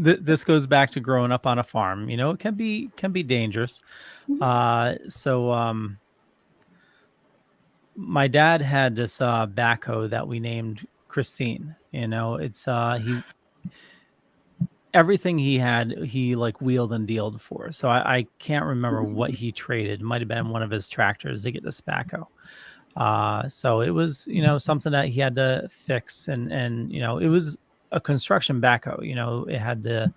this goes back to growing up on a farm. It can be dangerous. So my dad had this backhoe that we named Christine. It's he everything he had, he like wheeled and dealed for. So I can't remember what he traded. It might have been one of his tractors to get this backhoe. So it was, something that he had to fix, and it was a construction backhoe. It had the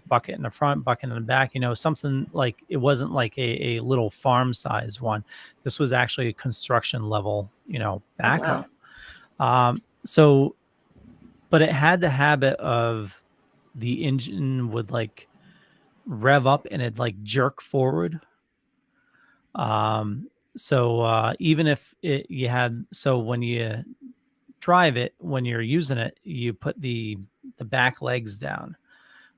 bucket in the front, bucket in the back. Something like, it wasn't like a little farm size one. This was actually a construction level, backhoe. Oh, wow. So, but it had the habit of the engine would like rev up and it'd like jerk forward. So even if so when you drive it, when you're using it, you put the back legs down,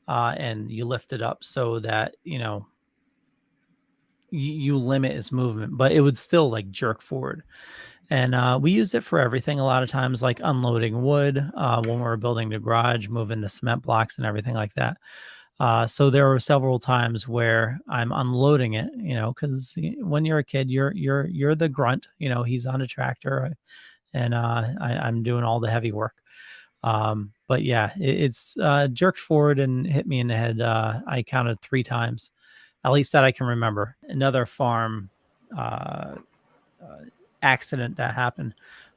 and you lift it up so that, you limit its movement, but it would still like jerk forward. And we used it for everything. A lot of times, like unloading wood, when we were building the garage, moving the cement blocks and everything like that. So there were several times where I'm unloading it, because when you're a kid, you're the grunt. He's on a tractor, and I'm doing all the heavy work. But yeah, it's jerked forward and hit me in the head. I counted 3 times, at least that I can remember. Another farm accident that happened.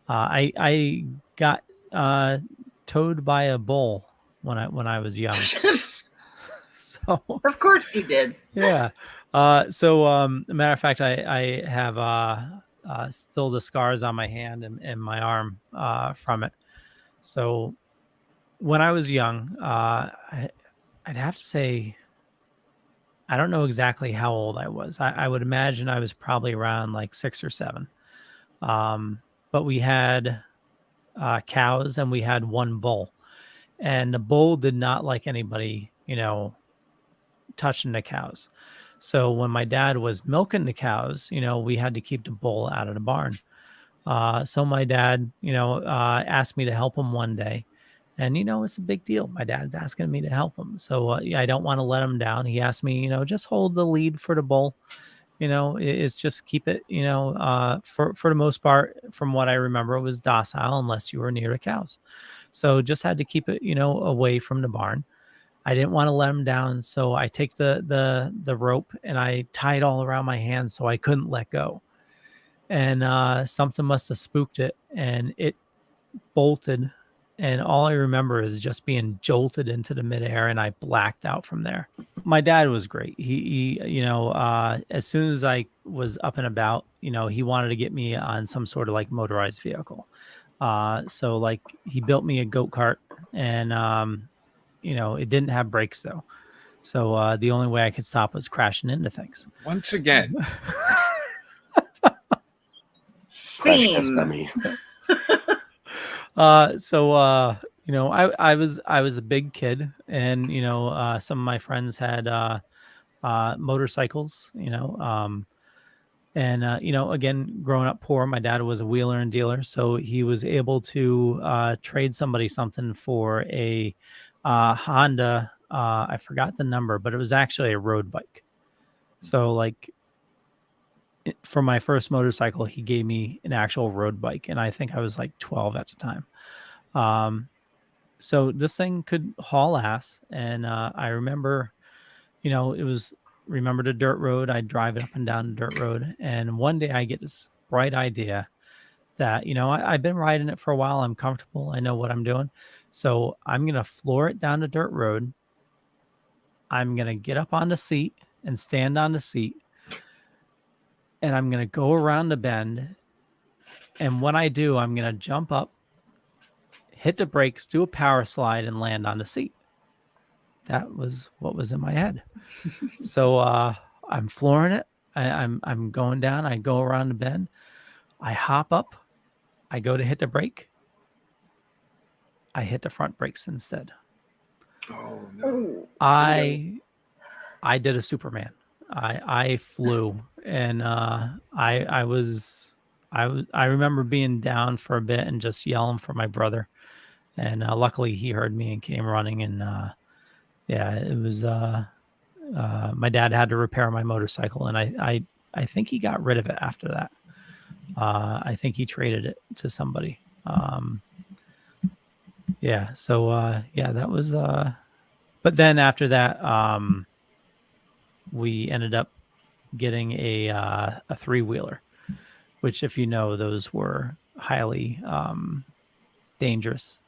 I got towed by a bull when I was young. So of course you did. yeah. So a matter of fact, I have still the scars on my hand and my arm from it. So when I was young, I'd have to say, I don't know exactly how old I was. I would imagine I was probably around like 6 or 7. But we had cows and we had one bull, and the bull did not like anybody, touching the cows. So when my dad was milking the cows, we had to keep the bull out of the barn. So my dad, asked me to help him one day. And, it's a big deal. My dad's asking me to help him. So I don't want to let him down. He asked me, just hold the lead for the bull. It's just keep it, for the most part, from what I remember, it was docile unless you were near the cows. So just had to keep it, away from the barn. I didn't want to let him down. So I take the rope and I tie it all around my hands so I couldn't let go. And something must have spooked it, and it bolted. And all I remember is just being jolted into the midair, and I blacked out from there. My dad was great. He as soon as I was up and about, he wanted to get me on some sort of like motorized vehicle. So like he built me a go-kart, and it didn't have brakes though. So the only way I could stop was crashing into things. Once again. Crash test dummy. I was a big kid, and some of my friends had motorcycles, and again, growing up poor, my dad was a wheeler and dealer, so he was able to trade somebody something for a Honda. I forgot the number, but it was actually a road bike. So like, for my first motorcycle, he gave me an actual road bike, and I think I was like 12 at the time. So this thing could haul ass, and I remember, remember the dirt road. I'd drive it up and down the dirt road, and one day I get this bright idea that, I've been riding it for a while. I'm comfortable. I know what I'm doing. So I'm going to floor it down the dirt road. I'm going to get up on the seat and stand on the seat, and I'm going to go around the bend. And when I do, I'm going to jump up, hit the brakes, do a power slide, and land on the seat. That was what was in my head. So I'm flooring it. I'm going down. I go around the bend. I hop up. I go to hit the brake. I hit the front brakes instead. Oh no! I did a Superman. I flew, and I remember being down for a bit and just yelling for my brother, And luckily he heard me and came running. And yeah, it was my dad had to repair my motorcycle, and I think he got rid of it after that. I think he traded it to somebody. Yeah, so yeah, that was but then after that we ended up getting a three-wheeler, which, if you know, those were highly dangerous.